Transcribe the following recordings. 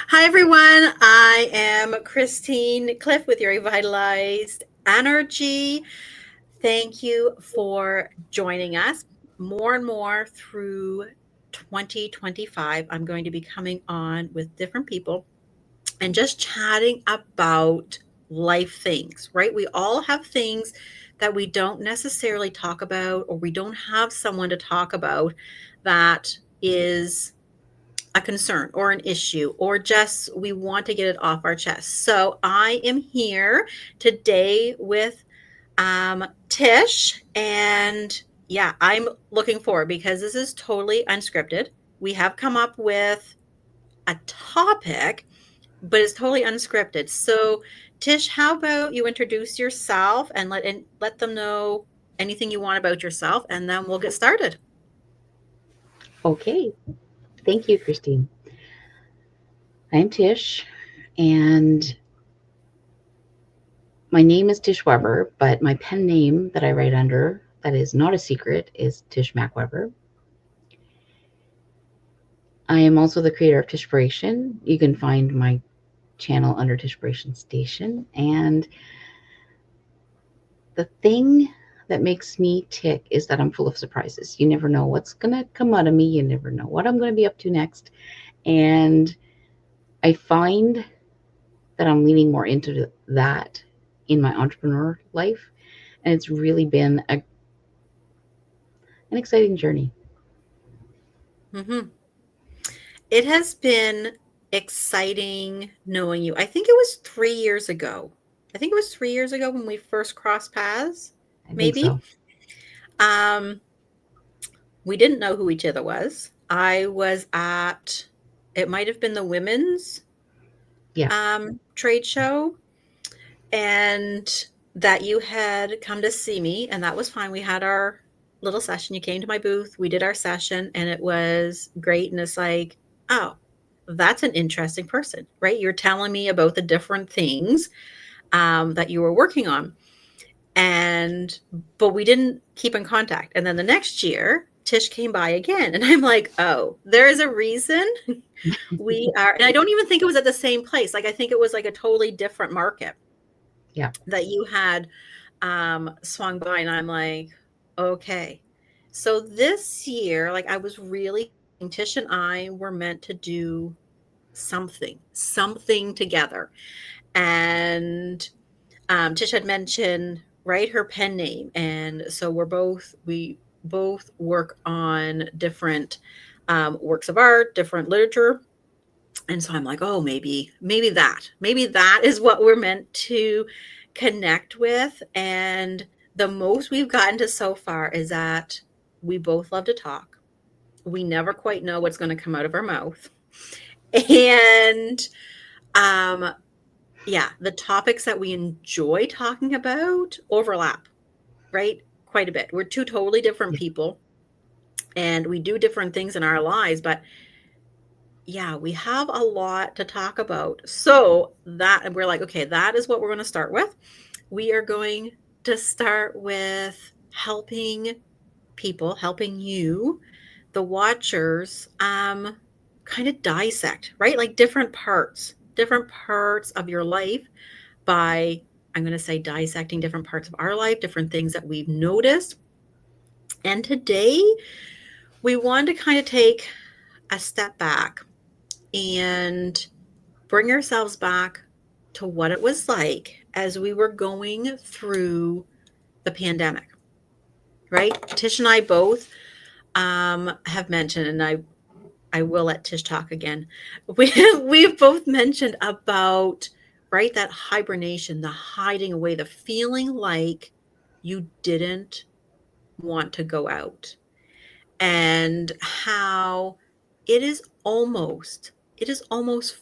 Hi, everyone. I am Christine Cliff with your Revitalized Energy. Thank you for joining us. More and more through 2025, I'm going to be coming on with different people and just chatting about life things, right? We all have things that we don't necessarily talk about, or we don't have someone to talk about that is a concern or an issue, or just we want to get it off our chest. So I am here today with Tish, and yeah, I'm looking forward because this is totally unscripted. We have come up with a topic, but it's totally unscripted. So Tish, how about you introduce yourself and let them know anything you want about yourself, and then we'll get started. Okay, thank you, Christine. I'm Tish, and my name is Tish Weber, but my pen name that I write under, that is not a secret, is Tish Mac Weber. I am also the creator of Tishpiration. You can find my channel under Tishpiration Station. And the thing that makes me tick is that I'm full of surprises. You never know what's going to come out of me. You never know what I'm going to be up to next. And I find that I'm leaning more into that in my entrepreneur life. And it's really been an exciting journey. Hmm. It has been exciting knowing you. I think it was 3 years ago. I think it was 3 years ago when we first crossed paths, I think maybe. so. Um, we didn't know who each other was. I was at it might have been the women's, Yeah. trade show, and that you had come to see me, and that was fine. We had our little session. You came to my booth, we did our session, and it was great, and it's like, "Oh, that's an interesting person," right? You're telling me about the different things, that you were working on, and but we didn't keep in contact, and then the next year, Tish came by again, and I'm like, "Oh, there is a reason we are," and I don't even think it was at the same place, like, I think it was, like, a totally different market Yeah. that you had swung by, and I'm like, okay. So this year, like, I was really Tish and I were meant to do something together. And Tish had mentioned, right, her pen name. And so we both work on different works of art, different literature. And so I'm like, oh, maybe that is what we're meant to connect with. And the most we've gotten to so far is that we both love to talk. We never quite know what's going to come out of our mouth. And um, yeah, the topics that we enjoy talking about overlap, right? Quite a bit. We're two totally different Yeah. people and we do different things in our lives, but yeah, we have a lot to talk about. So that, and we're like, okay, that is what we're going to start with. We are going to start with helping people, helping you, the watchers, kind of dissect, right? Like different parts of your life by, I'm going to say, dissecting different parts of our life, different things that we've noticed. And today we want to kind of take a step back and bring ourselves back to what it was like as we were going through the pandemic, right? Tish and I both have mentioned, and I will let Tish talk again. We've both mentioned about, right, that hibernation, the hiding away, the feeling like you didn't want to go out, and how it is almost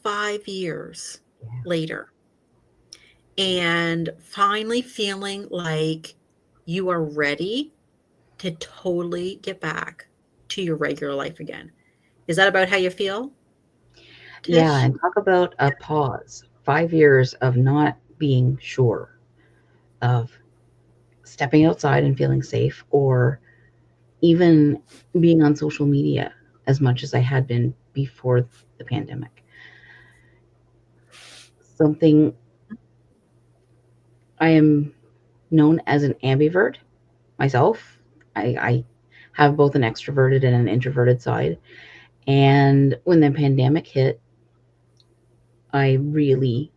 5 years later, and finally feeling like you are ready to totally get back to your regular life again. Is that about how you feel, Yeah. Tish? And talk about a pause. 5 years of not being sure of stepping outside and feeling safe, or even being on social media as much as I had been before the pandemic. something. I am known as an ambivert myself. I have both an extroverted and an introverted side. And when the pandemic hit, I really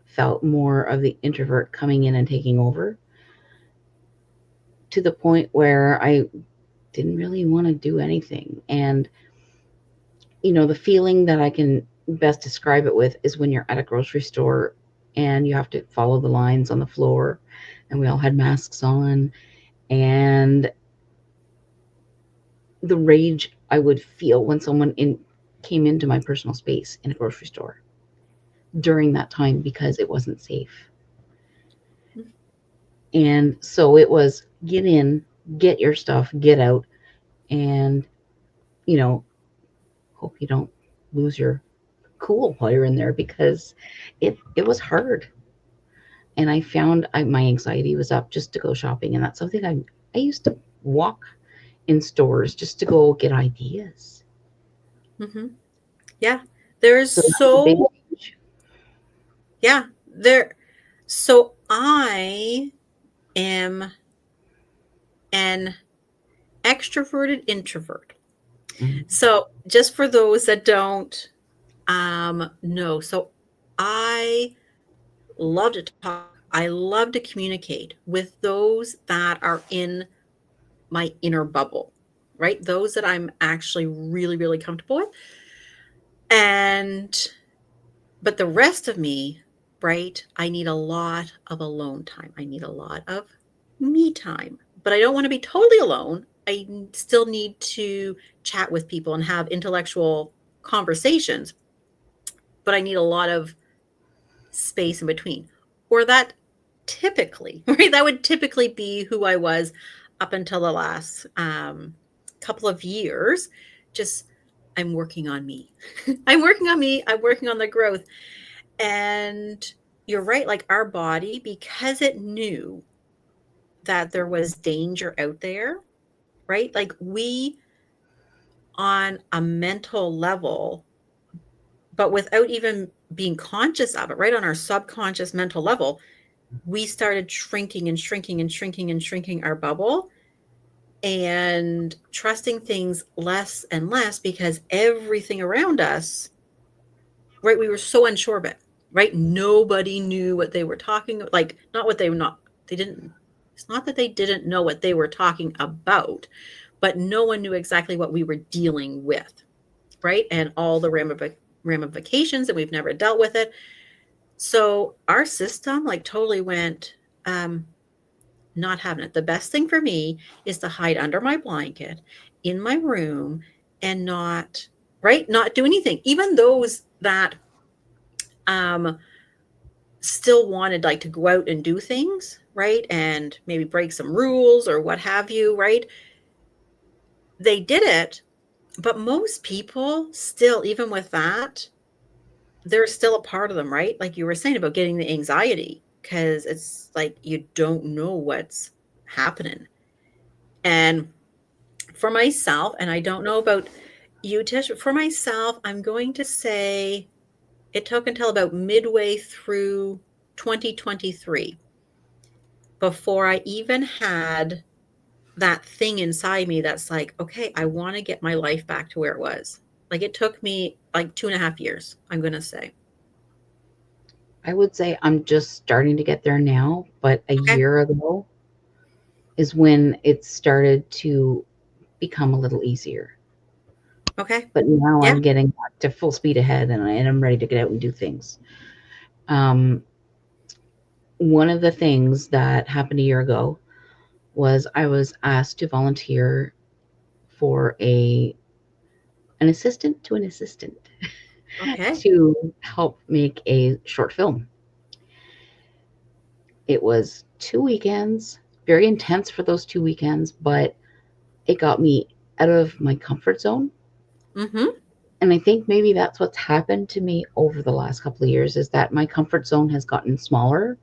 felt more of the introvert coming in and taking over, to the point where I didn't really want to do anything. And, the feeling that I can best describe it with is when you're at a grocery store and you have to follow the lines on the floor, and we all had masks on, and the rage I would feel when someone came into my personal space in a grocery store during that time because it wasn't safe. And so it was get in, get your stuff, get out, and, you know, hope you don't lose your cool while you're in there, because it was hard. And I found my anxiety was up just to go shopping. And that's something I used to walk in stores just to go get ideas. Hmm. Yeah. There's So that was a big so, change. yeah, there. So I am an extroverted introvert. Mm. So just for those that don't know, so I love to talk. I love to communicate with those that are in my inner bubble, right? Those that I'm actually really, really comfortable with. And, but the rest of me, right? I need a lot of alone time. I need a lot of me time, but I don't want to be totally alone. I still need to chat with people and have intellectual conversations, but I need a lot of space in between. Or that typically, right? That would typically be who I was up until the last couple of years. Just, I'm working on me. I'm working on me. I'm working on the growth. And you're right, like our body, because it knew that there was danger out there, right? Like we, on a mental level, but without even being conscious of it, right? On our subconscious mental level, we started shrinking and shrinking and shrinking and shrinking our bubble and trusting things less and less because everything around us, right? We were so unsure of it, right? Nobody knew what they were talking, like not what they were not, they didn't, it's not that they didn't know what they were talking about, but no one knew exactly what we were dealing with, right? And all the ramifications, and we've never dealt with it. So our system like totally went, um, not having it. The best thing for me is to hide under my blanket in my room and not, right, not do anything. Even those that um still wanted like to go out and do things, right, and maybe break some rules or what have you, right, they did it. But most people still, even with that, there's still a part of them, right, like you were saying about getting the anxiety because it's like you don't know what's happening. And for myself, and I don't know about you, Tish, but for myself, I'm going to say it took until about midway through 2023 before I even had that thing inside me that's like, okay, I want to get my life back to where it was. Like it took me like 2.5 years, I'm going to say. I would say I'm just starting to get there now, but a Okay. year ago is when it started to become a little easier. Okay. But now Yeah. I'm getting back to full speed ahead, and I'm ready to get out and do things. Um, One of the things that happened a year ago was I was asked to volunteer for an assistant to an assistant Okay. to help make a short film. It was 2 weekends, very intense for those 2 weekends, but it got me out of my comfort zone. Mm-hmm. And I think maybe that's what's happened to me over the last couple of years, is that my comfort zone has gotten smaller,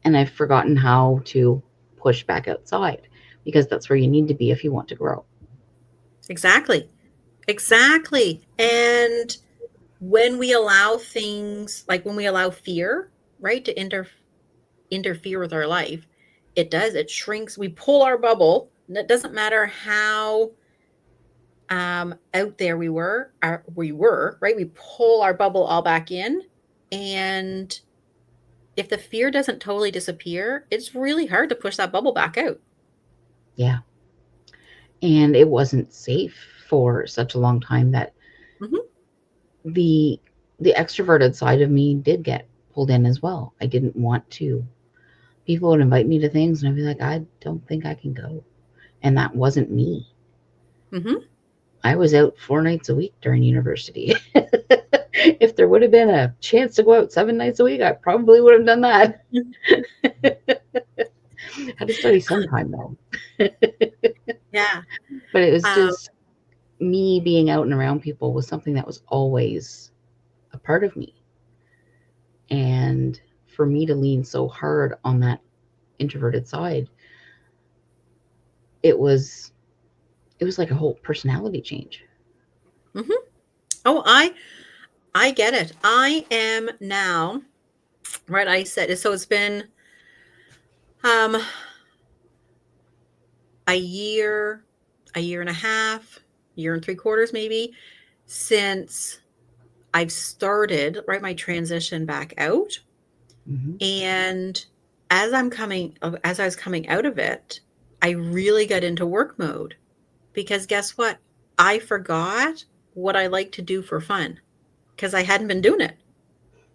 and I've forgotten how to push back outside, because that's where you need to be if you want to grow. Exactly. Exactly. And when we allow things, like when we allow fear, right, to interfere with our life, it does, it shrinks. We pull our bubble, and it doesn't matter how out there we were, right? We pull our bubble all back in, and if the fear doesn't totally disappear, it's really hard to push that bubble back out. Yeah. And it wasn't safe for such a long time that Hmm. the the extroverted side of me did get pulled in as well. I didn't want to. People would invite me to things and I'd be like, I don't think I can go. And that wasn't me. Hmm. I was out 4 nights a week during university. If there would have been a chance to go out 7 nights a week, I probably would have done that. Had to study sometime though. Yeah. But it was Um, just me being out and around people was something that was always a part of me. And for me to lean so hard on that introverted side, it was it was like a whole personality change. mhm. Oh, I get it. I am now, right. I said so. It's been um a year, a year and a half, year and 3/4 maybe, since I've started, right, my transition back out. Hmm. And as I was coming out of it, I really got into work mode because guess what? I forgot what I like to do for fun because I hadn't been doing it,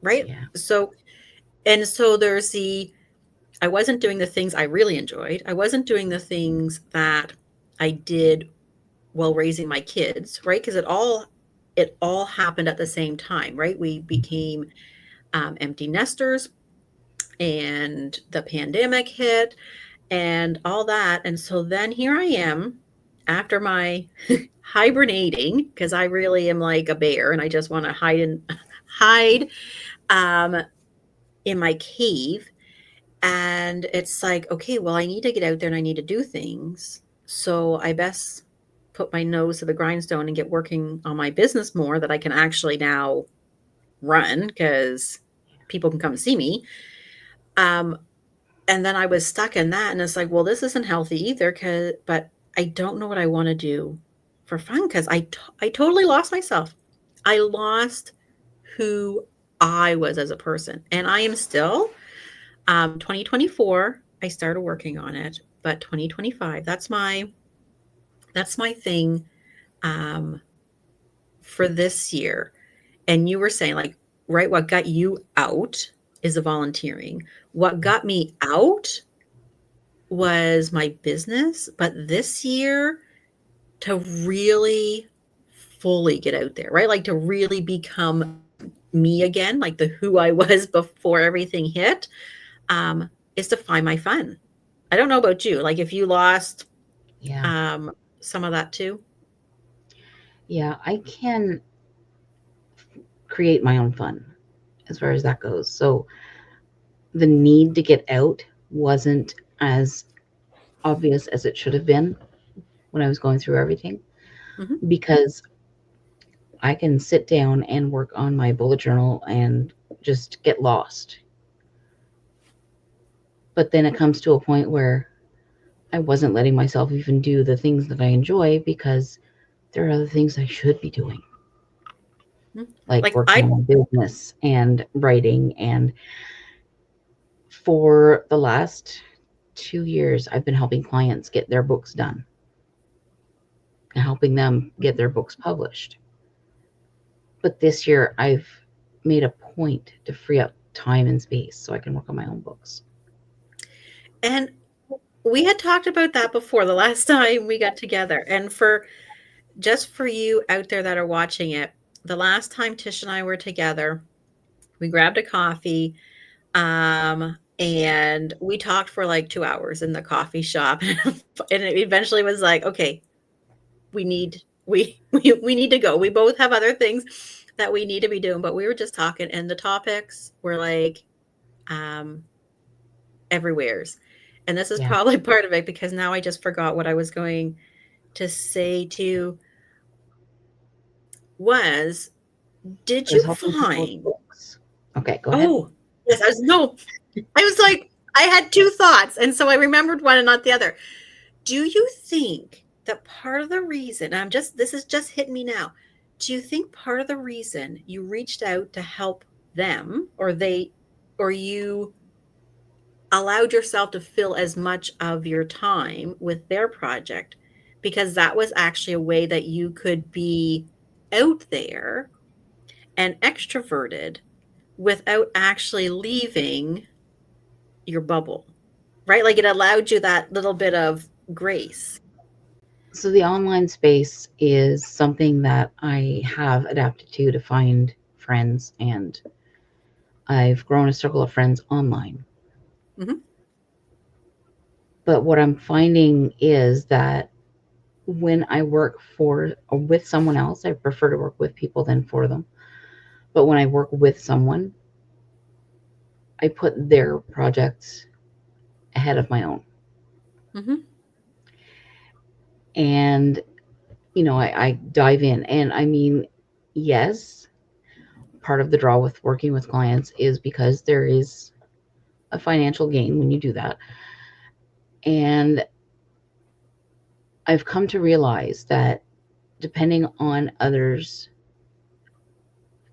right? Yeah. So there's I wasn't doing the things I really enjoyed. I wasn't doing the things that I did while raising my kids, right? Because it all happened at the same time, right? We became empty nesters, and the pandemic hit, and all that. And so then here I am after my hibernating, because I really am like a bear and I just want to hide um, in my cave. And it's like, okay, well, I need to get out there and I need to do things. So I best put my nose to the grindstone and get working on my business more that I can actually now run because people can come see me. Um, and then I was stuck in that, and it's like, well, this isn't healthy either. But I don't know what I want to do for fun because I totally lost myself. I lost who I was as a person, and I am still 2024. I started working on it, but 2025. That's my thing um, for this year. And you were saying like, right, what got you out is the volunteering. What got me out was my business, but this year to really fully get out there, right? Like to really become me again, like the who I was before everything hit, is to find my fun. I don't know about you, like if you lost Yeah. um, some of that too. Yeah. I can create my own fun as far as that goes. So the need to get out wasn't as obvious as it should have been when I was going through everything Hmm. because I can sit down and work on my bullet journal and just get lost. But then it comes to a point where I wasn't letting myself even do the things that I enjoy because there are other things I should be doing, like Like working I, on my business and writing. And for the last 2 years, I've been helping clients get their books done and helping them get their books published. But this year, I've made a point to free up time and space so I can work on my own books. and we had talked about that before the last time we got together. And for just for you out there that are watching it, the last time Tish and I were together, we grabbed a coffee, and we talked for like 2 hours in the coffee shop. And it eventually was like, okay, we need we need to go. We both have other things that we need to be doing, but we were just talking, and the topics were like um everywhere's. And this is Yeah. probably part of it because now I just forgot what I was going to say to was Did I was you helping people with find books. Okay, go ahead. Oh, yes, I was no, I was like, I had 2 thoughts, and so I remembered one and not the other. Do you think that part of the reason I'm just this is just hitting me now. Do you think part of the reason you reached out to help them or you allowed yourself to fill as much of your time with their project because that was actually a way that you could be out there and extroverted without actually leaving your bubble, right? Like it allowed you that little bit of grace. So the online space is something that I have adapted to find friends, and I've grown a circle of friends online. Mhm, But what I'm finding is that when I work for or with someone else, I prefer to work with people than for them. But when I work with someone, I put their projects ahead of my own. mhm, And, I dive in. And I mean, yes, part of the draw with working with clients is because there is a financial gain when you do that. And I've come to realize that depending on others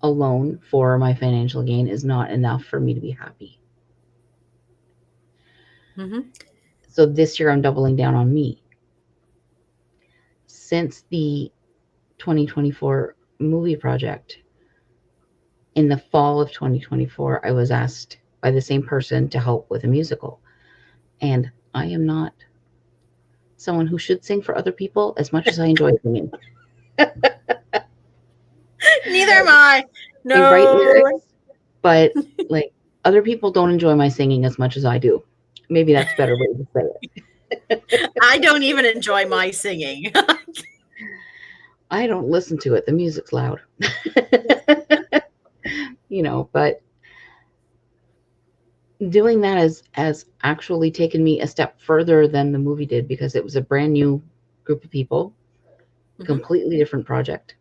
alone for my financial gain is not enough for me to be happy. mhm. So this year I'm doubling down on me. Since the 2024 movie project, in the fall of 2024, I was asked by the same person to help with a musical. And I am not someone who should sing for other people as much as I enjoy singing. Neither am I. I write No, lyrics, but like other people don't enjoy my singing as much as I do. Maybe that's a better way to say it. I don't even enjoy my singing. I don't listen to it. The music's loud. But doing that has actually taken me a step further than the movie did because it was a brand new group of people, Mhm, completely different project.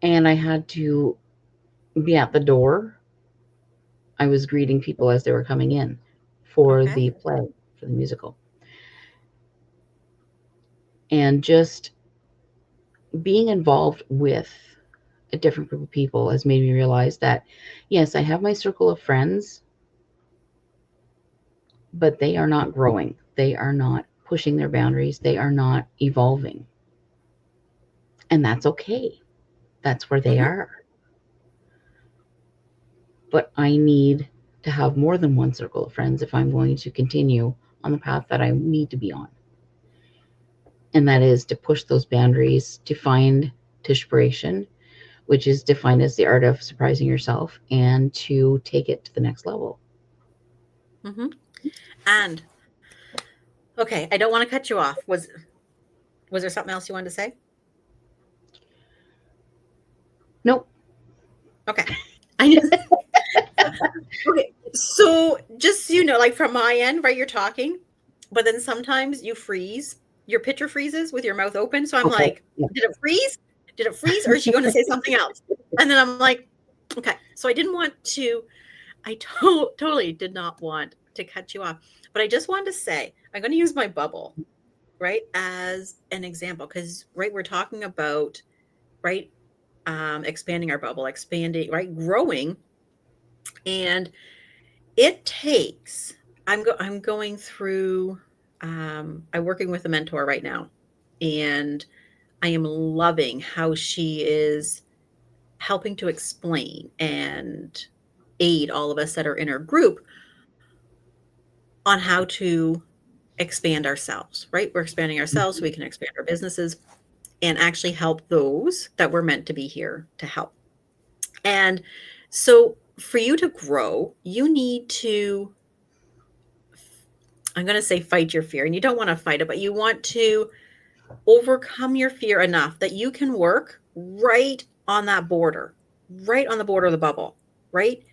And I had to be at the door. I was greeting people as they were coming in for okay, the play, for the musical. And just being involved with a different group of people has made me realize that, yes, I have my circle of friends, but they are not growing. They are not pushing their boundaries. They are not evolving. And that's okay. That's where they mhm, are. But I need to have more than one circle of friends if I'm going to continue on the path that I need to be on. And that is to push those boundaries, to find Tishpiration, which is defined as the art of surprising yourself, and to take it to the next level. mhm. And okay, I don't wanna cut you off. Was there something else you wanted to say? Nope. Okay. I just okay, so just so you know, like from my end, right, you're talking, but then sometimes you freeze. Your picture freezes with your mouth open. So I'm Okay. like, Yeah. did it freeze? Did it freeze? Or is she going to say something else? And then I'm like, okay. So I didn't want to, totally did not want to cut you off. But I just wanted to say, I'm going to use my bubble, right, as an example. Because, right, we're talking about, right, expanding our bubble, expanding, right, growing. And it takes I'm going through I'm working with a mentor right now, and I am loving how she is helping to explain and aid all of us that are in her group on how to expand ourselves, right? We're expanding ourselves so we can expand our businesses and actually help those that we're meant to be here to help. And so for you to grow, you need to I'm going to say fight your fear, and you don't want to fight it, but you want to overcome your fear enough that you can work right on the border of the bubble, right?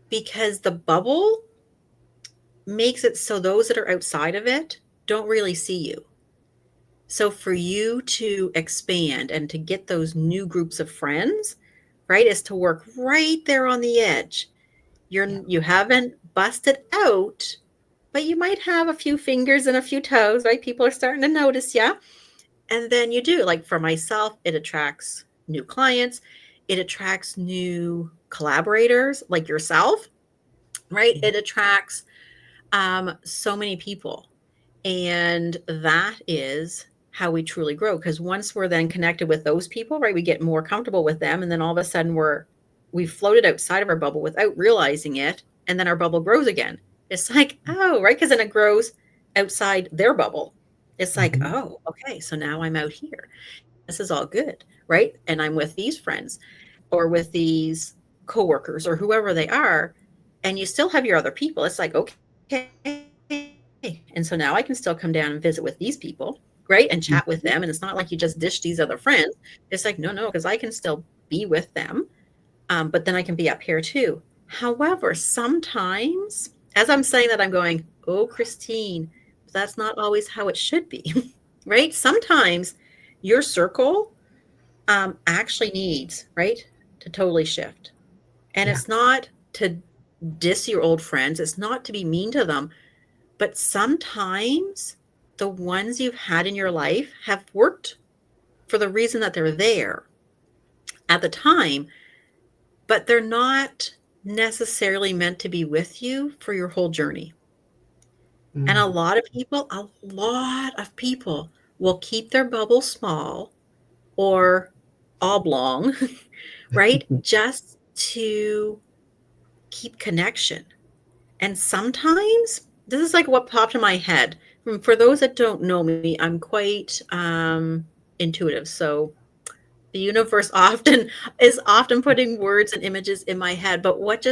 Because the bubble makes it so those that are outside of it don't really see you. So for you to expand and to get those new groups of friends, right? Is to work right there on the edge. Yeah. You haven't busted out, but you might have a few fingers and a few toes, right? People are starting to notice you. And then you do, like for myself, it attracts new clients, it attracts new collaborators like yourself, right? Yeah. It attracts so many people. And that is how we truly grow. Because once we're then connected with those people, right, we get more comfortable with them. And then all of a sudden we've floated outside of our bubble without realizing it. And then our bubble grows again. It's like, oh, right. Because then it grows outside their bubble. It's like, Hmm. oh, okay. So now I'm out here. This is all good. Right. And I'm with these friends or with these coworkers or whoever they are. And you still have your other people. It's like, okay. And so now I can still come down and visit with these people, right? And chat with them. And it's not like you Hmm. just dish these other friends. It's like, no, because I can still be with them. But then I can be up here too. However, sometimes, as I'm saying that, I'm going, oh, Christine, that's not always how it should be, right? Sometimes your circle actually needs, right, to totally shift. And Yeah. it's not to diss your old friends, it's not to be mean to them, but sometimes the ones you've had in your life have worked for the reason that they're there at the time, but they're not necessarily meant to be with you for your whole journey. And Mm. a lot of people will keep their bubble small or oblong, right? Just to keep connection. And sometimes this is like what popped in my head. For those that don't know me, I'm quite intuitive. So the universe often is often putting words and images in my head. But what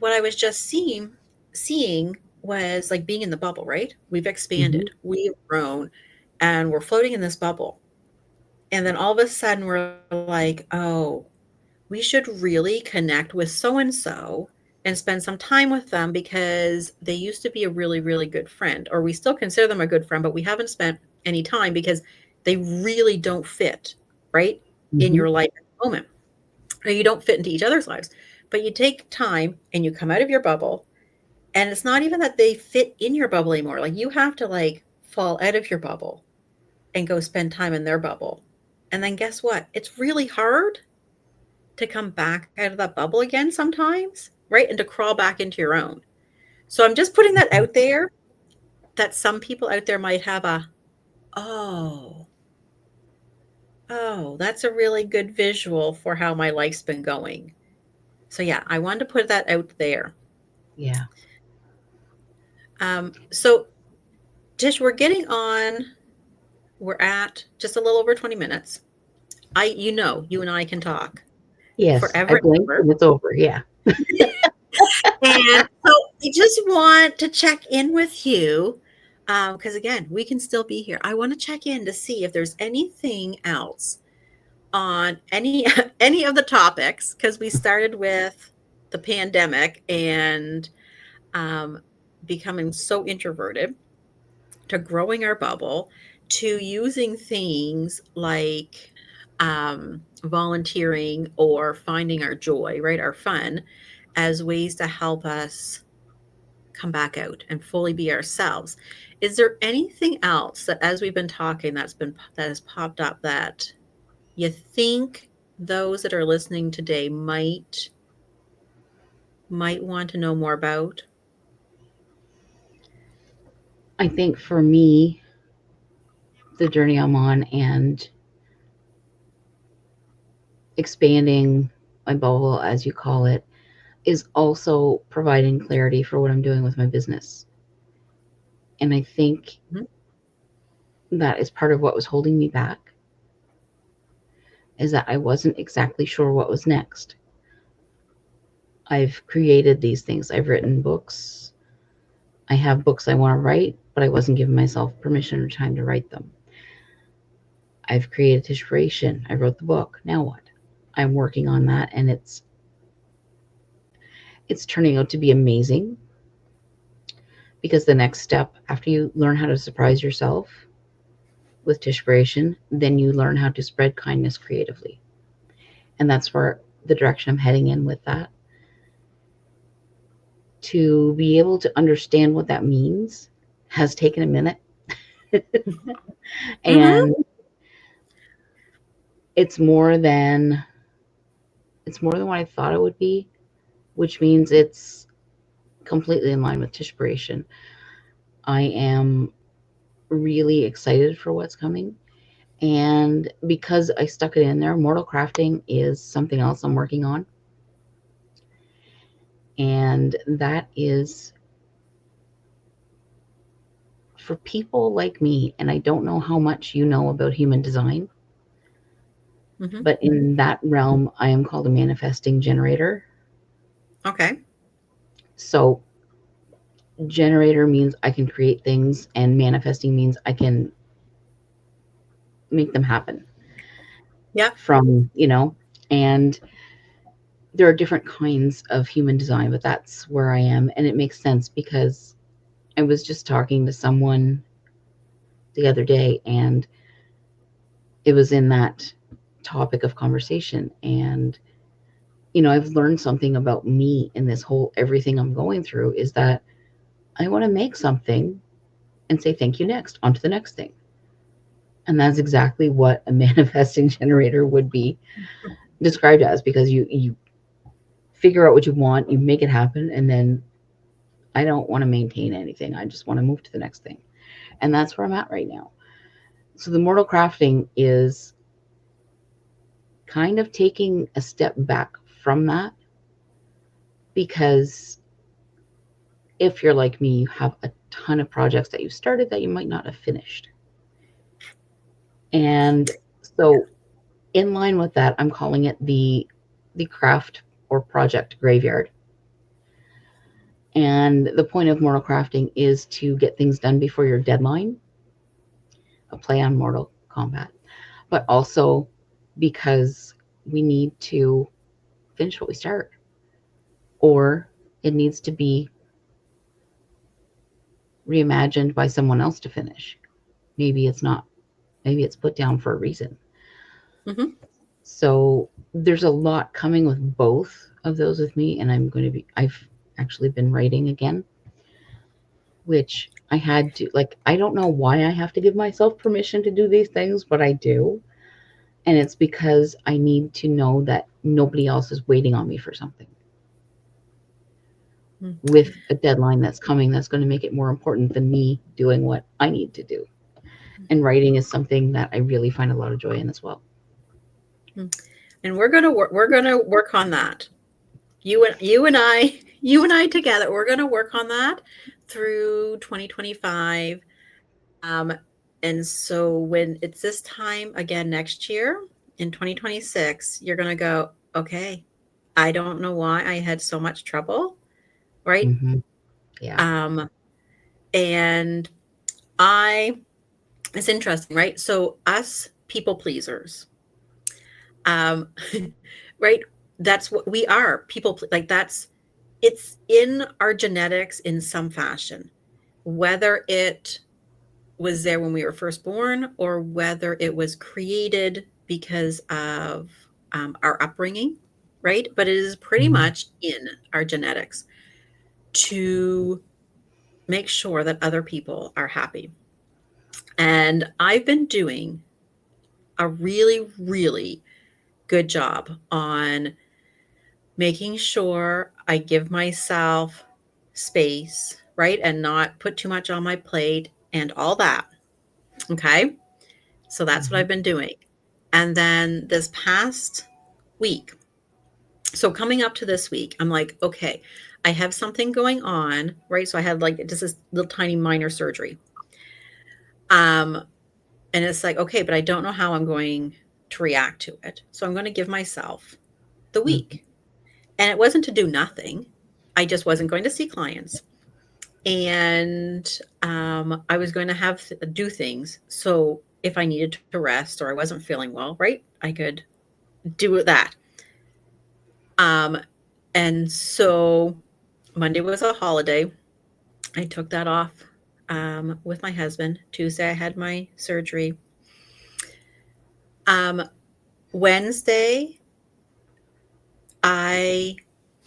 I was just seeing was like being in the bubble, right? We've Hmm. expanded, we've grown, and we're floating in this bubble. And then all of a sudden we're like, oh, we should really connect with so and so and spend some time with them because they used to be a really, really good friend, or we still consider them a good friend, but we haven't spent any time because they really don't fit, right, in Hmm. your life at the moment. Or you don't fit into each other's lives. But you take time and you come out of your bubble, and it's not even that they fit in your bubble anymore. Like you have to like fall out of your bubble and go spend time in their bubble. And then guess what? It's really hard to come back out of that bubble again sometimes, right? And to crawl back into your own. So I'm just putting that out there that some people out there might have a, oh, oh, that's a really good visual for how my life's been going. So yeah, I wanted to put that out there. Yeah. So Tish, we're getting on, we're at just a little over 20 minutes. You and I can talk Yes. I forever and blinked ever. and it's over. Yeah. And so I just want to check in with you because, again, we can still be here. I want to check in to see if there's anything else on any any of the topics because we started with the pandemic and um, becoming so introverted to growing our bubble to using things like volunteering or finding our joy, right, our fun as ways to help us come back out and fully be ourselves. Is there anything else that as we've been talking that has popped up that you think those that are listening today might want to know more about? I think for me, the journey I'm on and expanding my bubble, as you call it, is also providing clarity for what I'm doing with my business. And I think Mhm. that is part of what was holding me back is that I wasn't exactly sure what was next. I've created these things. I've written books. I have books I want to write, but I wasn't giving myself permission or time to write them. I've created Tishration. I wrote the book. Now what? I'm working on that and it's turning out to be amazing because the next step after you learn how to surprise yourself with Tishration, then you learn how to spread kindness creatively. And that's where the direction I'm heading in with that, to be able to understand what that means has taken a minute. Mhm. And it's more than it's more than what I thought it would be, which means it's completely in line with Tishpiration. I am really excited for what's coming. And because I stuck it in there, mortal crafting is something else I'm working on. And that is for people like me. And I don't know how much you know about human design, Mhm. but in that realm, I am called a manifesting generator. Okay. So, generator means I can create things, and manifesting means I can make them happen Yep. and there are different kinds of human design, but that's where I am. And it makes sense because I was just talking to someone the other day, and it was in that topic of conversation. And, I've learned something about me in this whole everything I'm going through is that I want to make something and say thank you next, on to the next thing. And that's exactly what a manifesting generator would be described as, because you figure out what you want, you make it happen, and then I don't want to maintain anything. I just want to move to the next thing. And that's where I'm at right now. So the mortal crafting is kind of taking a step back from that, because if you're like me, you have a ton of projects that you started that you might not have finished. And so in line with that, I'm calling it the craft or project graveyard. And the point of mortal crafting is to get things done before your deadline, a play on Mortal Kombat, but also because we need to finish what we start, or it needs to be reimagined by someone else to finish. Maybe it's not, maybe it's put down for a reason. Mhm. So there's a lot coming with both of those with me, and I've actually been writing again, which I had to, like, I don't know why I have to give myself permission to do these things, but I do. And it's because I need to know that nobody else is waiting on me for something Mm. with a deadline that's coming that's going to make it more important than me doing what I need to do. And writing is something that I really find a lot of joy in as well. Mm. And we're gonna work on that. You and I together. We're gonna work on that through 2025. Um, and so when it's this time again next year in 2026, you're gonna go, okay, I don't know why I had so much trouble, right? Mm-hmm. Yeah. Um, and I it's interesting, right? So us people pleasers, um, right? That's what we are. Like it's in our genetics in some fashion, whether it was there when we were first born or whether it was created because of our upbringing, right? But it is pretty Mm-hmm. much in our genetics to make sure that other people are happy. And I've been doing a really, really good job on making sure I give myself space, right? And not put too much on my plate and all that. Okay. So that's what Mm-hmm. I've been doing. And then this past week, so coming up to this week, I'm like, okay, I have something going on, right? So I had like just this little tiny minor surgery. Um, and it's like, okay, but I don't know how I'm going to react to it. So I'm going to give myself the Mm-hmm. week. And it wasn't to do nothing. I just wasn't going to see clients. And I was going to have do things. So if I needed to rest or I wasn't feeling well, right, I could do that. Um, and so Monday was a holiday. I took that off with my husband. Tuesday, I had my surgery. Um, Wednesday, I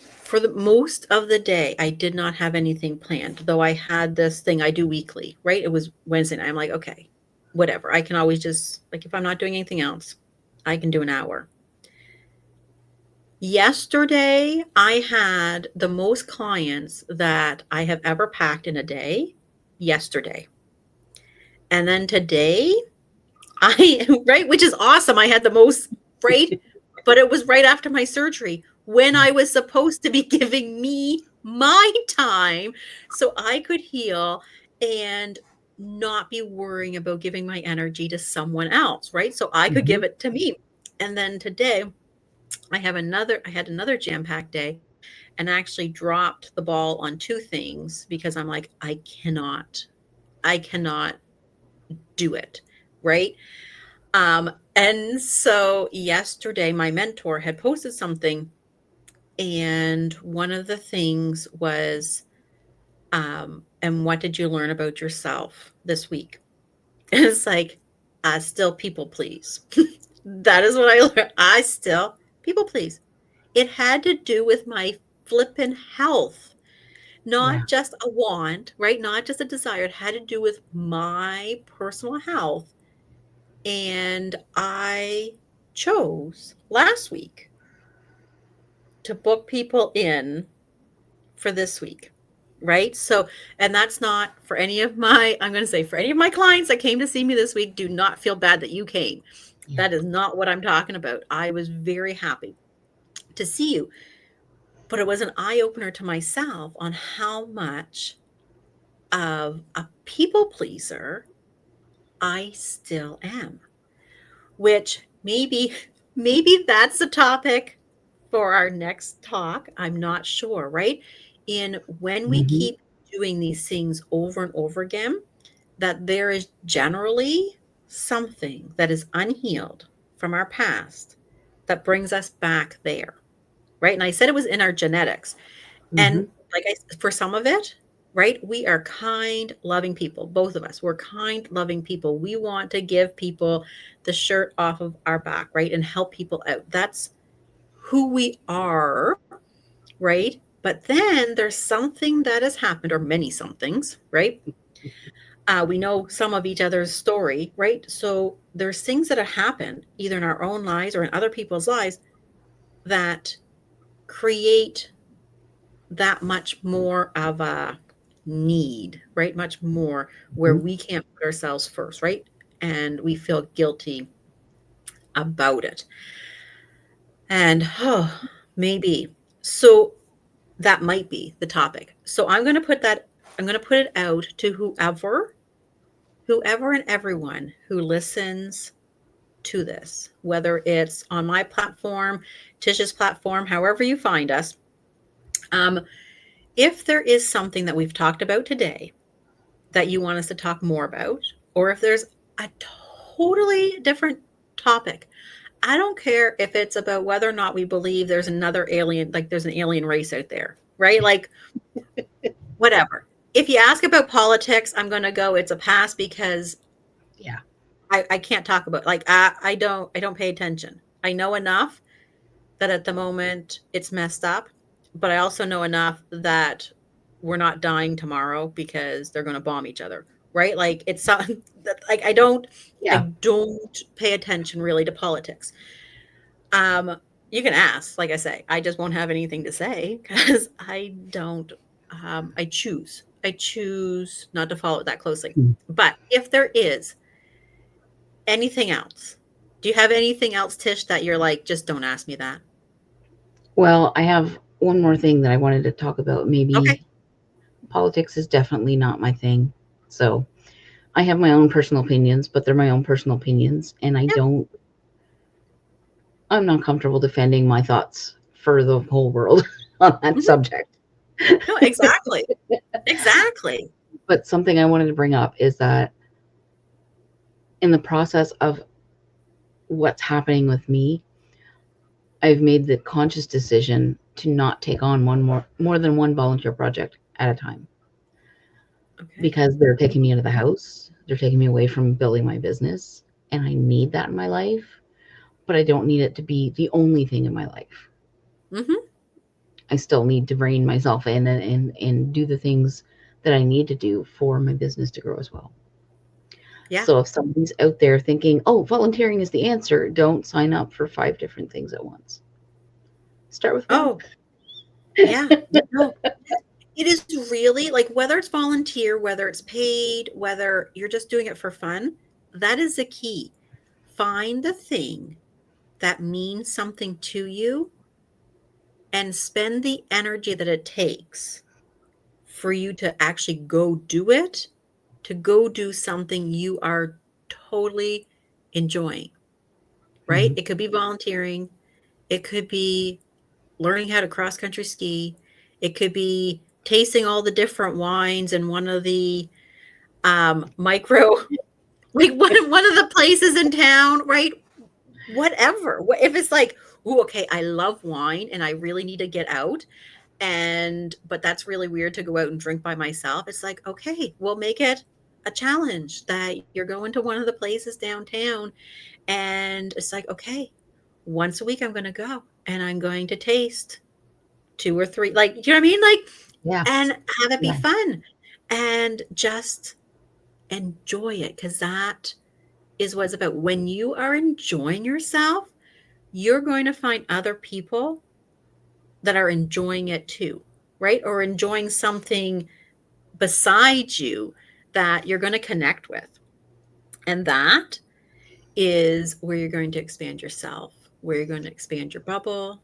for the most of the day, I did not have anything planned, though I had this thing I do weekly, right? It was Wednesday night. I'm like, okay, whatever. I can always just, like, if I'm not doing anything else, I can do an hour. Yesterday, I had the most clients that I have ever packed in a day yesterday. And then today, right, which is awesome. I had the most, right? But it was right after my surgery when I was supposed to be giving me my time so I could heal and not be worrying about giving my energy to someone else, right? So I could Mm-hmm. give it to me. And then today I had another jam-packed day and actually dropped the ball on two things because I'm like, I cannot do it, right? And so yesterday, my mentor had posted something, and one of the things was, and what did you learn about yourself this week? And it's like, I still people please. That is what I learned. I still people please. It had to do with my flippin' health, Yeah. not just a want, right? Not just a desire. It had to do with my personal health. And I chose last week to book people in for this week, right? So, and that's not for any of my, I'm going to say for any of my clients that came to see me this week, do not feel bad that you came. Yeah. That is not what I'm talking about. I was very happy to see you, but it was an eye opener to myself on how much of a people pleaser I still am, which maybe that's the topic for our next talk. I'm not sure, right? In when we Mm-hmm. keep doing these things over and over again, that there is generally something that is unhealed from our past that brings us back there, right? And I said it was in our genetics. Mm-hmm. And like for some of it, right? We are kind, loving people, both of us. We're kind, loving people. We want to give people the shirt off of our back, right? And help people out. That's who we are, right? But then there's something that has happened, or many somethings, right? We know some of each other's story, right? So there's things that have happened either in our own lives or in other people's lives that create that much more of a need, right? Much more where Mm-hmm. we can't put ourselves first, right? And we feel guilty about it. And maybe. So that might be the topic. So I'm going to put it out to whoever and everyone who listens to this, whether it's on my platform, Tish's platform, however you find us. Um, if there is something that we've talked about today that you want us to talk more about, or if there's a totally different topic, I don't care if it's about whether or not we believe there's another alien, like there's an alien race out there, right? Like, whatever. If you ask about politics, I'm going to go, it's a pass because Yeah. I can't talk about, like, I don't pay attention. I know enough that at the moment it's messed up, but I also know enough that we're not dying tomorrow because they're going to bomb each other, right? Like it's something that, like, I Yeah. don't pay attention really to politics. You can ask, like I say, I just won't have anything to say because I don't. I choose not to follow it that closely. Mm. But if there is anything else, do you have anything else, Tish, that you're like, just don't ask me that? Well, I have one more thing that I wanted to talk about. Okay. Maybe politics is definitely not my thing. So I have my own personal opinions, but they're my own personal opinions. And Yeah. I'm not comfortable defending my thoughts for the whole world on that Mhm. subject. No, exactly. Exactly. But something I wanted to bring up is that in the process of what's happening with me, I've made the conscious decision to not take on more than one volunteer project at a time Okay. because they're taking me out of the house. They're taking me away from building my business, and I need that in my life, but I don't need it to be the only thing in my life. Mhm. I still need to rein myself in and do the things that I need to do for my business to grow as well. Yeah. So if somebody's out there thinking, oh, volunteering is the answer, don't sign up for five different things at once. Start with one. Oh, yeah. No. It is really like whether it's volunteer, whether it's paid, whether you're just doing it for fun, that is the key. Find the thing that means something to you and spend the energy that it takes for you to actually go do it, to go do something you are totally enjoying, right? Mhm. It could be volunteering, it could be learning how to cross country ski, it could be tasting all the different wines in one of the micro like one of the places in town, right? Whatever. If it's like, "Ooh, okay, I love wine and I really need to get out," and but that's really weird to go out and drink by myself. It's like, "Okay, we'll make it a challenge that you're going to one of the places downtown and it's like, okay, once a week I'm going to go and I'm going to taste two or three, like, you know what I mean? Like, Yeah. and have it be Yeah. fun and just enjoy it because that is what it's about. When you are enjoying yourself, you're going to find other people that are enjoying it too, right? Or enjoying something beside you that you're going to connect with. And that is where you're going to expand yourself, where you're going to expand your bubble.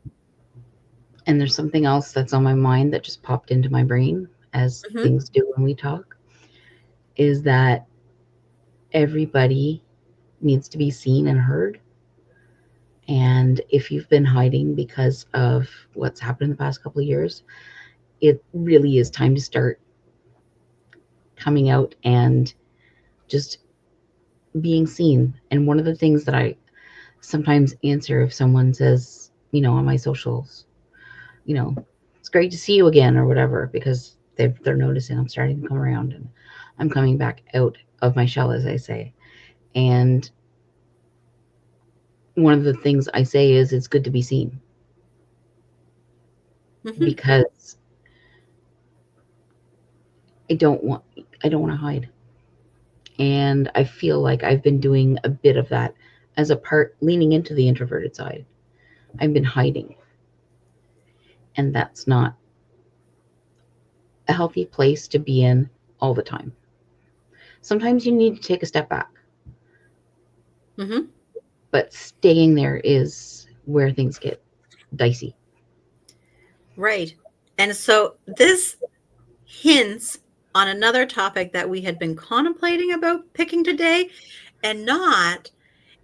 And there's something else that's on my mind that just popped into my brain as Hmm. things do when we talk is that everybody needs to be seen and heard. And if you've been hiding because of what's happened in the past couple of years, it really is time to start coming out and just being seen. And one of the things that I sometimes answer if someone says, on my socials, you know, it's great to see you again or whatever, because they're noticing I'm starting to come around and I'm coming back out of my shell, as I say. And one of the things I say is it's good to be seen Hmm. because I don't want I don't want to hide. And I feel like I've been doing a bit of that as a part leaning into the introverted side. I've been hiding, and that's not a healthy place to be in all the time. Sometimes you need to take a step back, Hmm. but staying there is where things get dicey. Right. And so this hints on another topic that we had been contemplating about picking today and not.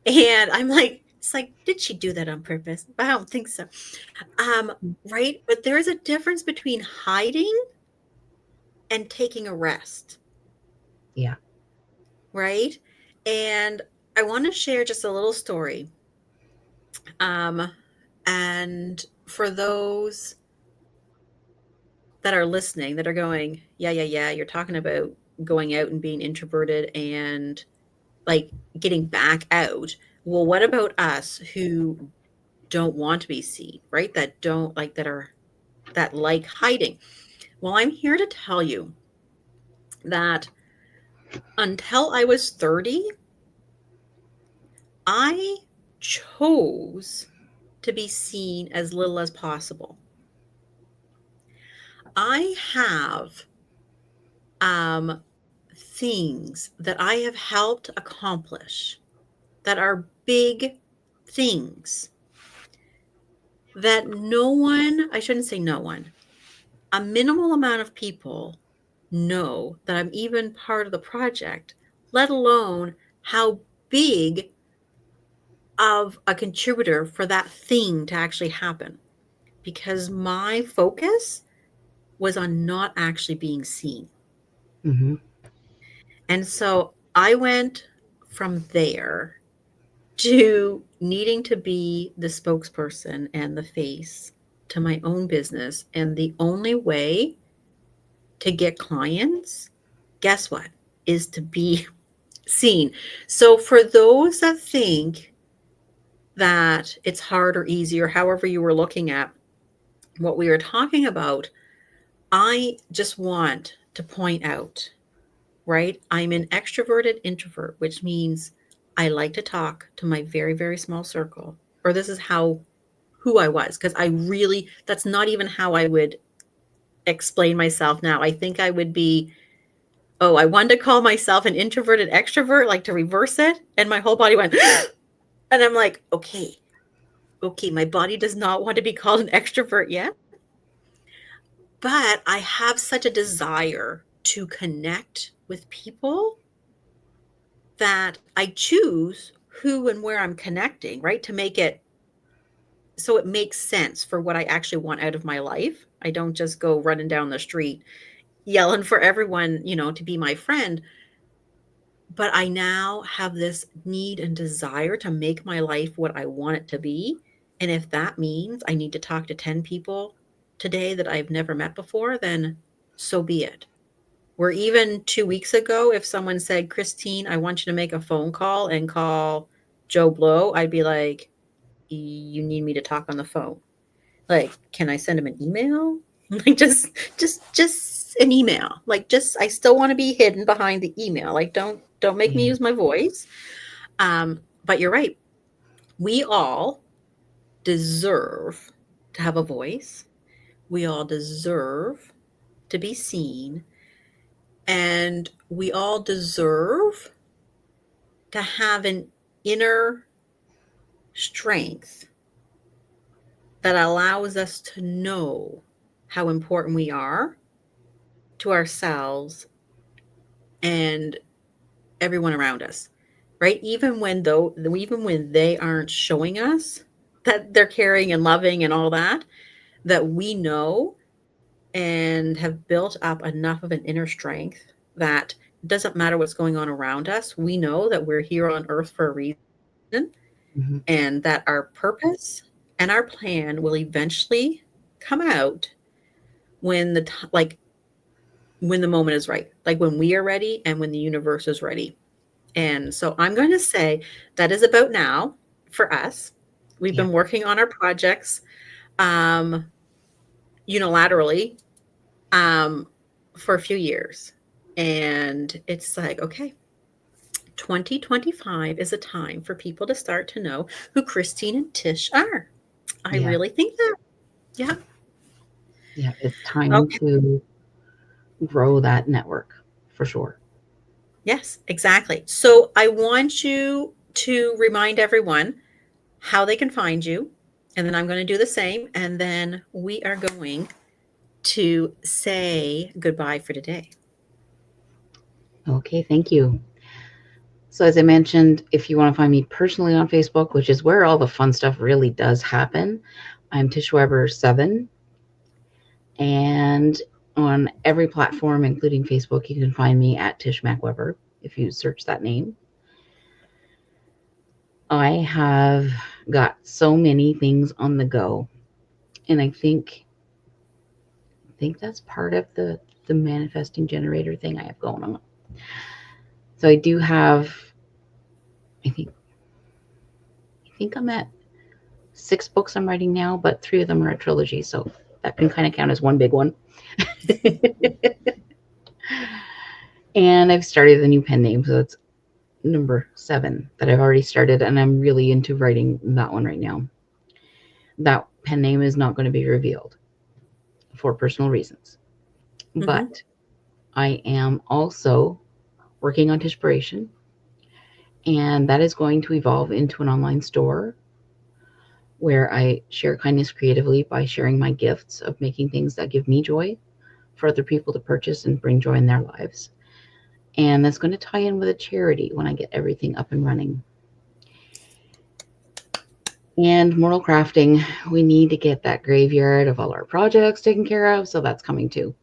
And I'm like, it's like, did she do that on purpose? I don't think so. Right. But there is a difference between hiding and taking a rest, Yeah. right? And I want to share just a little story. Um, and for those that are listening that are going, yeah, yeah, yeah, you're talking about going out and being introverted and like getting back out. Well, what about us who don't want to be seen, right? That don't like that are that like hiding. Well, I'm here to tell you that until I was 30, I chose to be seen as little as possible. I have things that I have helped accomplish that are big things that no one, I shouldn't say no one, a minimal amount of people know that I'm even part of the project, let alone how big of a contributor for that thing to actually happen. Because my focus was on not actually being seen. Hmm. And so I went from there to needing to be the spokesperson and the face to my own business. And the only way to get clients, guess what? Is to be seen. So for those that think that it's hard or easy or however you were looking at, what we were talking about, I just want to point out, right? I'm an extroverted introvert, which means I like to talk to my very, very small circle. Or this is how who I was, because I really, that's not even how I would explain myself now. I think I would be, oh, I wanted to call myself an introverted extrovert, like to reverse it. And my whole body went, and I'm like, okay, okay, my body does not want to be called an extrovert yet. But I have such a desire to connect with people that I choose who and where I'm connecting, right? To make it so it makes sense for what I actually want out of my life. I don't just go running down the street yelling for everyone, to be my friend. But I now have this need and desire to make my life what I want it to be. And if that means I need to talk to 10 people today that I've never met before, then so be it. Where even 2 weeks ago, if someone said, Christine, I want you to make a phone call and call Joe Blow, I'd be like, you need me to talk on the phone. Like, can I send him an email? Like just an email. Like just I still want to be hidden behind the email. Like don't make me Yeah. use my voice. But you're right. We all deserve to have a voice. We all deserve to be seen. And we all deserve to have an inner strength that allows us to know how important we are to ourselves and everyone around us, right? Even when they aren't showing us that they're caring and loving and all that, that we know and have built up enough of an inner strength that it doesn't matter what's going on around us. We know that we're here on earth for a reason Hmm. and that our purpose and our plan will eventually come out when when the moment is right, like when we are ready and when the universe is ready. And so I'm going to say that is about now for us. We've Yeah. been working on our projects um, unilaterally um, for a few years. And it's like, okay, 2025 is a time for people to start to know who Christine and Tish are. I Yeah. really think that. Yeah. Yeah. It's time Okay. to grow that network for sure. Yes, exactly. So I want you to remind everyone how they can find you. And then I'm going to do the same. And then we are going to say goodbye for today. Okay. Thank you. So, as I mentioned, if you want to find me personally on Facebook, which is where all the fun stuff really does happen, I'm Tish Weber 7. And on every platform, including Facebook, you can find me at Tish Mac Weber if you search that name. I have got so many things on the go, and I think that's part of the manifesting generator thing I have going on. So I do have I think I think I'm at 6 books I'm writing now, but 3 of them are a trilogy, so that can kind of count as one big one. And I've started a new pen name, so that's number 7 that I've already started, and I'm really into writing that one right now. That pen name is not going to be revealed for personal reasons, Mm-hmm. but I am also working on Tishpiration, and that is going to evolve into an online store where I share kindness creatively by sharing my gifts of making things that give me joy for other people to purchase and bring joy in their lives. And that's going to tie in with a charity when I get everything up and running. And Mortal Crafting, we need to get that graveyard of all our projects taken care of, so that's coming too.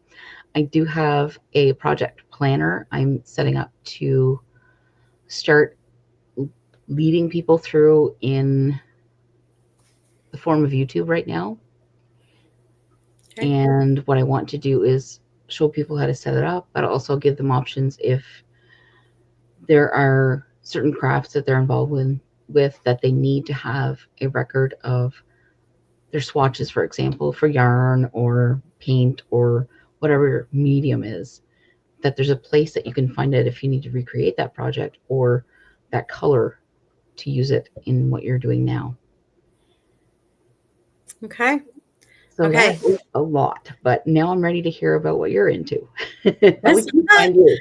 I do have a project planner I'm setting up to start leading people through in the form of YouTube right now. Okay. And what I want to do is show people how to set it up, but also give them options if there are certain crafts that they're involved with that they need to have a record of their swatches, for example, for yarn or paint or whatever medium is, that there's a place that you can find it if you need to recreate that project or that color to use it in what you're doing now. Okay. So that Okay. is a lot, but now I'm ready to hear about what you're into. How we That's can find you.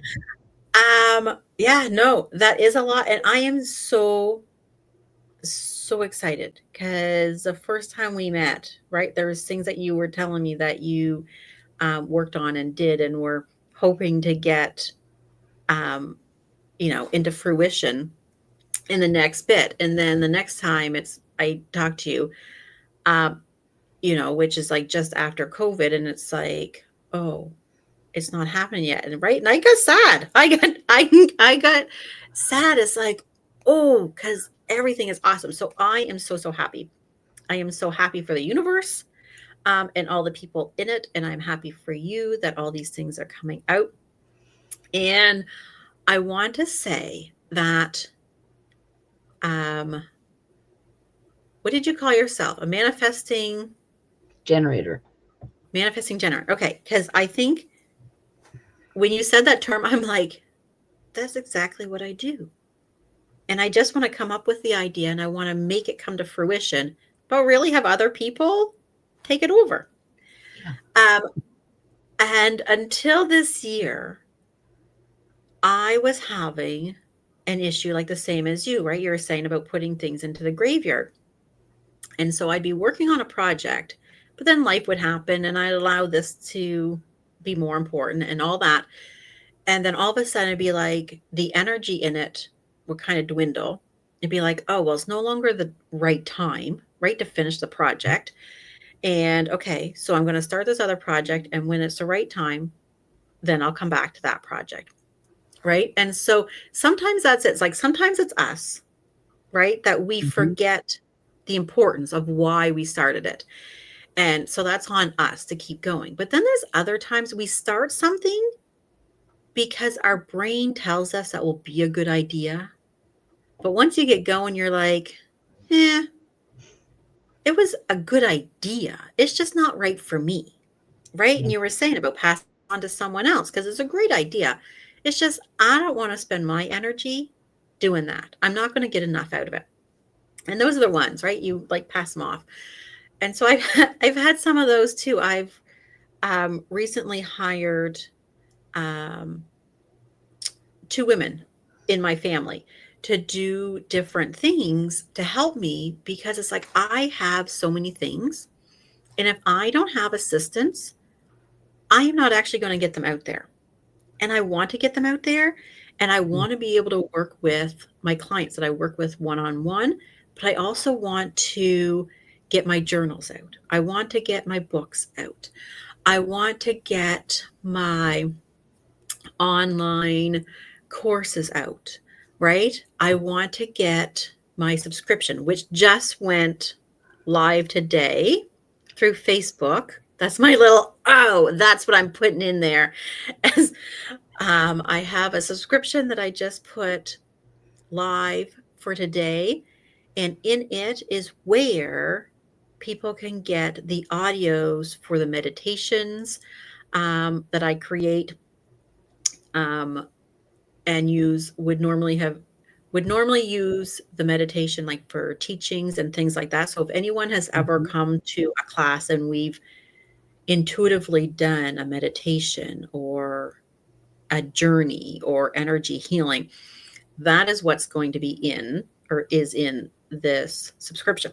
yeah, no, that is a lot. And I am so excited because the first time we met, right, there was things that you were telling me that you worked on and did and were hoping to get, um, into fruition in the next bit. And then the next time I talk to you, um, which is like just after COVID, and it's like, oh, it's not happening yet. And right. And I got sad. I got sad. It's like, oh, because everything is awesome. So I am so happy. I am so happy for the universe, and all the people in it. And I'm happy for you that all these things are coming out. And I want to say that, um, what did you call yourself? A Generator. manifesting generator. Okay. Because I think when you said that term, I'm like, that's exactly what I do. And I just want to come up with the idea and I want to make it come to fruition, but really have other people take it over. Yeah. Um, and until this year, I was having an issue like the same as you, right? You were saying about putting things into the graveyard. And so I'd be working on a project, but then life would happen and I'd allow this to be more important and all that. And then all of a sudden it'd be like the energy in it would kind of dwindle. It'd be like, oh, well, it's no longer the right time, right, to finish the project. And okay, so I'm going to start this other project. And when it's the right time, then I'll come back to that project. Right. And so sometimes that's it. It's like sometimes it's us, right, that we Hmm. forget the importance of why we started it. And so that's on us to keep going. But then there's other times we start something because our brain tells us that will be a good idea. But once you get going, you're like, eh, it was a good idea. It's just not right for me. Right. Yeah. And you were saying about passing on to someone else because it's a great idea. It's just, I don't want to spend my energy doing that. I'm not going to get enough out of it. And those are the ones, right? You like pass them off. And so I've, I've had some of those too. I've recently hired um, two women in my family to do different things to help me because it's like I have so many things. And if I don't have assistance, I am not actually going to get them out there. And I want to get them out there. And I want to be able to work with my clients that I work with one on one. But I also want to get my journals out. I want to get my books out. I want to get my online courses out, right? I want to get my subscription, which just went live today through Facebook. That's my little, oh, that's what I'm putting in there. As I have a subscription that I just put live for today. And in it is where people can get the audios for the meditations that I create, um, and use would normally use the meditation like for teachings and things like that. So if anyone has ever Hmm. come to a class and we've intuitively done a meditation or a journey or energy healing, that is what's going to be in or is in this subscription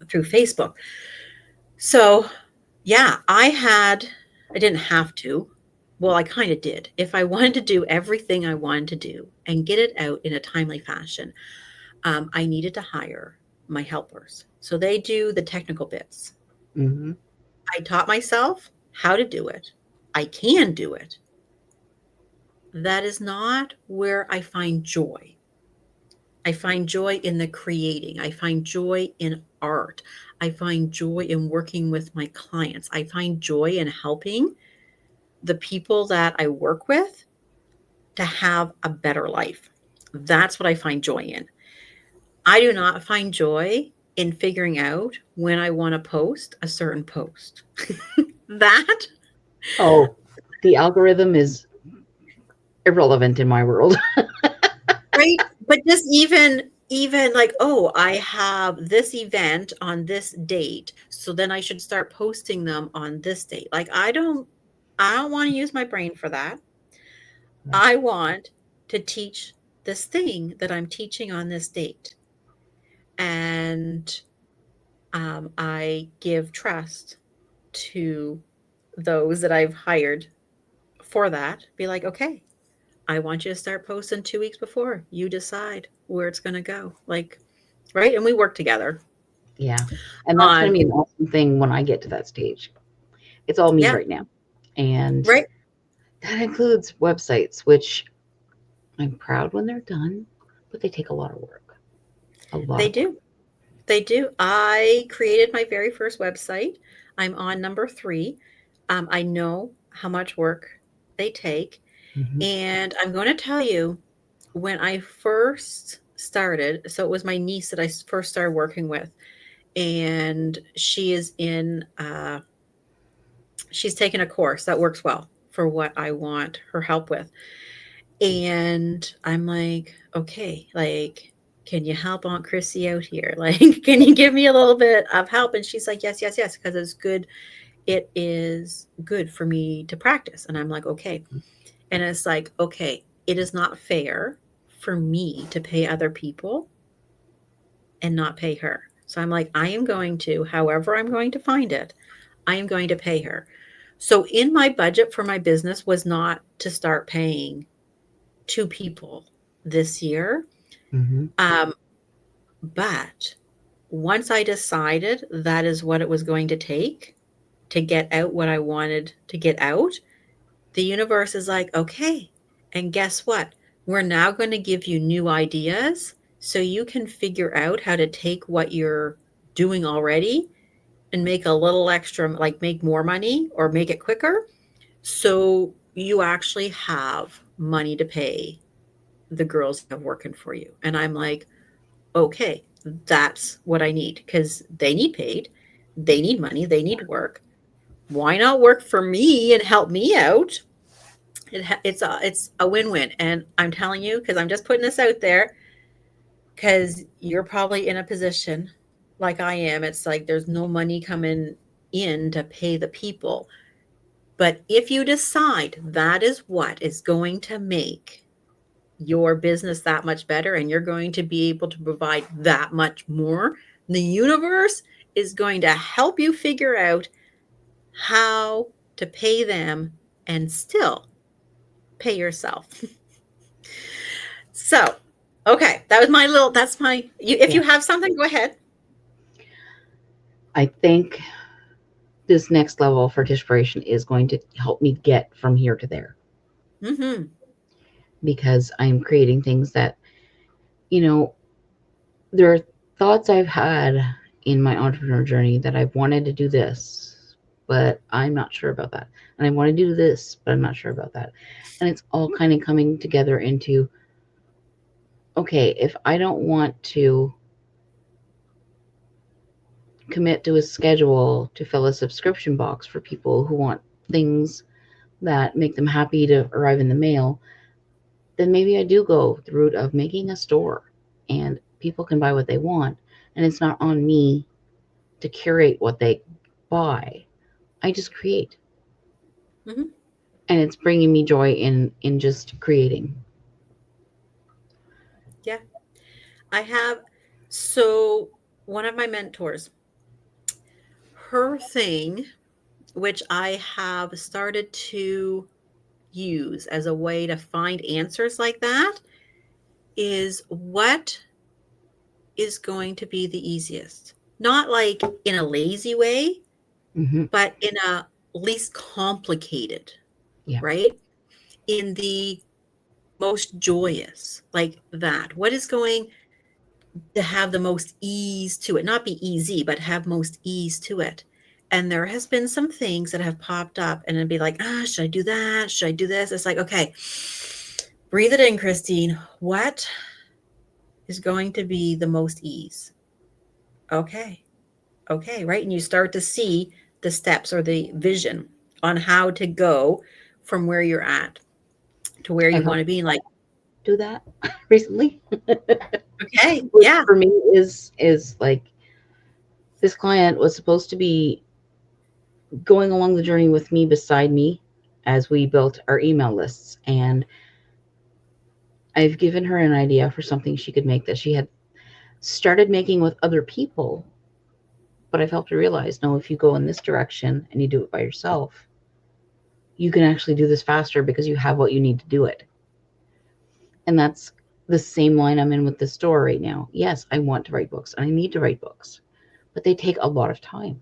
through Facebook. So yeah, I didn't have to. Well, I kind of did. If I wanted to do everything I wanted to do and get it out in a timely fashion, I needed to hire my helpers. So they do the technical bits. Hmm. I taught myself how to do it. I can do it. That is not where I find joy. I find joy in the creating. I find joy in art. I find joy in working with my clients. I find joy in helping the people that I work with to have a better life. That's what I find joy in. I do not find joy. in figuring out when I want to post a certain post. That Oh, the algorithm is irrelevant in my world. right? But just even like, oh, I have this event on this date, so then I should start posting them on this date. Like I don't want to use my brain for that. Right. I want to teach this thing that I'm teaching on this date. And I give trust to those that I've hired for that. Be like, okay, I want you to start posting 2 weeks before. You decide where it's going to go. Like, right? And we work together Yeah. And that's going on, to be an awesome thing when I get to that stage. It's all me yeah, right now. And right? that includes websites, which I'm proud when they're done, but they take a lot of work. A lot They of work. do. They do. I created my very first website. I'm on number 3. I know how much work they take. Hmm. And I'm going to tell you, when I first started, so it was my niece that I first started working with, and she is in, she's taken a course that works well for what I want her help with. And I'm like, okay, like, can you help Aunt Chrissy out here? Like, can you give me a little bit of help? And she's like, yes, yes, yes, because it's good. It is good for me to practice. And I'm like, okay. And it's like, okay, it is not fair for me to pay other people and not pay her. So I'm like, I am going to, however, I'm going to find it, I am going to pay her. So in my budget for my business was not to start paying 2 people this year. Hmm. Um, but once I decided that is what it was going to take to get out what I wanted to get out, the universe is like, okay, and guess what? We're now going to give you new ideas so you can figure out how to take what you're doing already and make a little extra, like make more money or make it quicker. So you actually have money to pay the girls you have working for you. And I'm like, okay, that's what I need because they need paid, they need money, they need work. Why not work for me and help me out? It's a win-win, and I'm telling you because I'm just putting this out there because you're probably in a position like I am. It's like there's no money coming in to pay the people, but if you decide that is what is going to make your business that much better and you're going to be able to provide that much more, the universe is going to help you figure out how to pay them and still pay yourself. So, okay, that was my little. That's my. If Yeah. you have something, go ahead. I think this next level for Tishpiration is going to help me get from here to there Mm-hmm. because I'm creating things that, you know, there are thoughts I've had in my entrepreneur journey that I've wanted to do this, but I'm not sure about that. And I want to do this, but I'm not sure about that. And it's all kind of coming together into okay, if I don't want to commit to a schedule to fill a subscription box for people who want things that make them happy to arrive in the mail, then maybe I do go the route of making a store and people can buy what they want. And it's not on me to curate what they buy. I just create. Mm-hmm. And it's bringing me joy in just creating. Yeah, I have. So one of my mentors, her thing, which I have started to use as a way to find answers like that, is what is going to be the easiest. Not like in a lazy way, Hmm. but in a least complicated, Yeah. right? In the most joyous, like that. What is going to have the most ease to it? Not be easy, but have most ease to it. And there has been some things that have popped up and it'd be like, should I do that? Should I do this? It's like, okay, breathe it in, Christine. What is going to be the most ease? Okay. Okay. Right. And you start to see the steps or the vision on how to go from where you're at to where you I've want helped to be. Like, do that recently, okay. which Yeah. for me is like this client was supposed to be going along the journey with me beside me as we built our email lists, and I've given her an idea for something she could make that she had started making with other people, but I've helped her realize no, if you go in this direction and you do it by yourself, you can actually do this faster because you have what you need to do it. And that's the same line I'm in with the store right now. Yes, I want to write books and I need to write books, but they take a lot of time.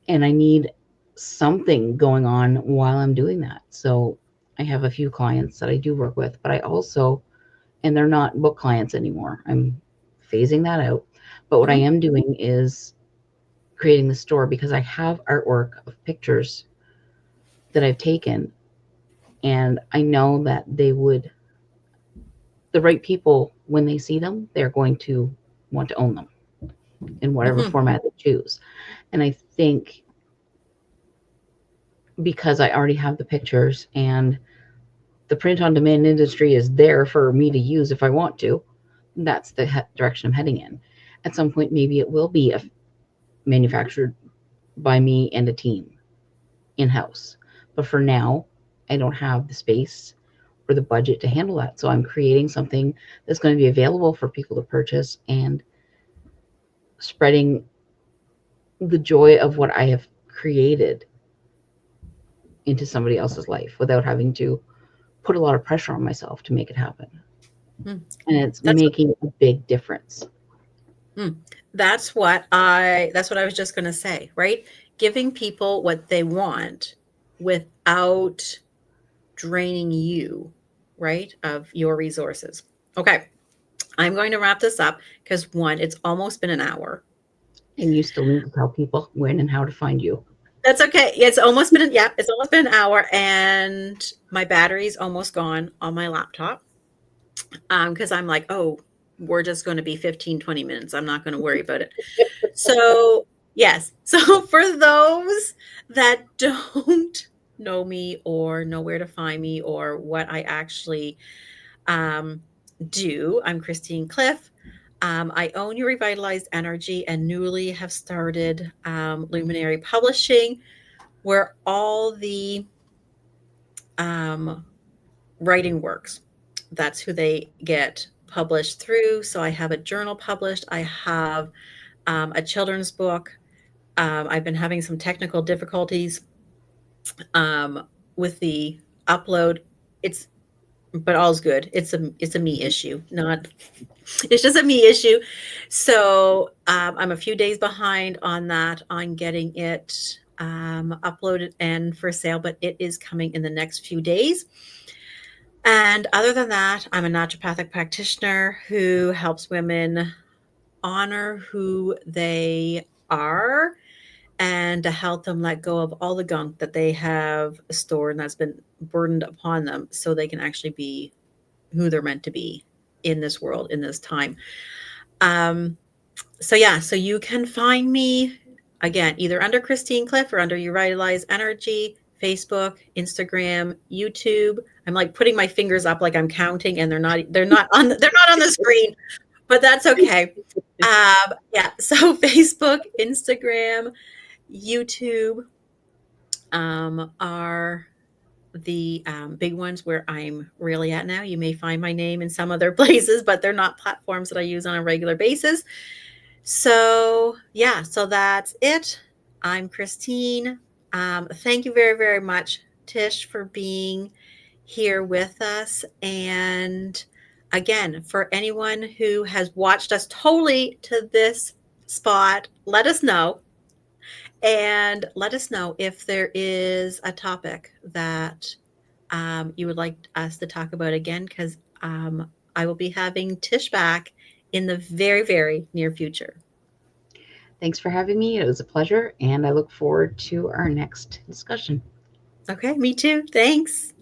And I need something going on while I'm doing that. So I have a few clients that I do work with, but I also, and they're not book clients anymore. I'm phasing that out. But what I Hmm. am doing is creating the store because I have artwork of pictures that I've taken, and I know that they would, the right people, when they see them, they're going to want to own them in whatever Hmm. format they choose. And I think because I already have the pictures and the print on demand industry is there for me to use if I want to, that's the direction I'm heading in. At some point, maybe it will be manufactured by me and a team in house. But for now, I don't have the space or the budget to handle that. So I'm creating something that's going to be available for people to purchase and spreading the joy of what I have created into somebody else's life without having to put a lot of pressure on myself to make it happen. Hmm. And it's That's making a big difference. mm, that's what I was just going to say, right? Giving people what they want without draining you, right, of your resources. Okay, I'm going to wrap this up because one, it's almost been an hour. And you still need to tell people when and how to find you. That's okay. It's almost been yeah, it's almost been an hour, and my battery's almost gone on my laptop. Because I'm like, oh, we're just going to be 15, 20 minutes. I'm not going to worry about it. So, yes. So, for those that don't know me or know where to find me or what I actually um, do, I'm Christine Cliff. I own Your Revitalized Energy and newly have started Luminary Publishing, where all the um, writing works. That's who they get published through. So I have a journal published. I have a children's book. I've been having some technical difficulties um, with the upload. It's but all's good. It's a me issue, not it's just a me issue. So I'm a few days behind on that on getting it uploaded and for sale, but it is coming in the next few days. And other than that, I'm a naturopathic practitioner who helps women honor who they are and to help them let go of all the gunk that they have stored and that's been burdened upon them so they can actually be who they're meant to be in this world, in this time. Um, so, yeah, so you can find me again either under Christine Cliff or under You Revitalize Energy, Facebook, Instagram, YouTube. I'm like putting my fingers up like I'm counting and they're not on the screen, but that's okay. Yeah, so Facebook, Instagram, YouTube are the big ones where I'm really at now. You may find my name in some other places, but they're not platforms that I use on a regular basis. So, yeah, so that's it. I'm Christine. Thank you very, very much, Tish, for being here with us. And again, for anyone who has watched us totally to this spot, let us know. And let us know if there is a topic that you would like us to talk about again, because I will be having Tish back in the very, very near future. Thanks for having me. It was a pleasure, and I look forward to our next discussion. Okay, me too. Thanks.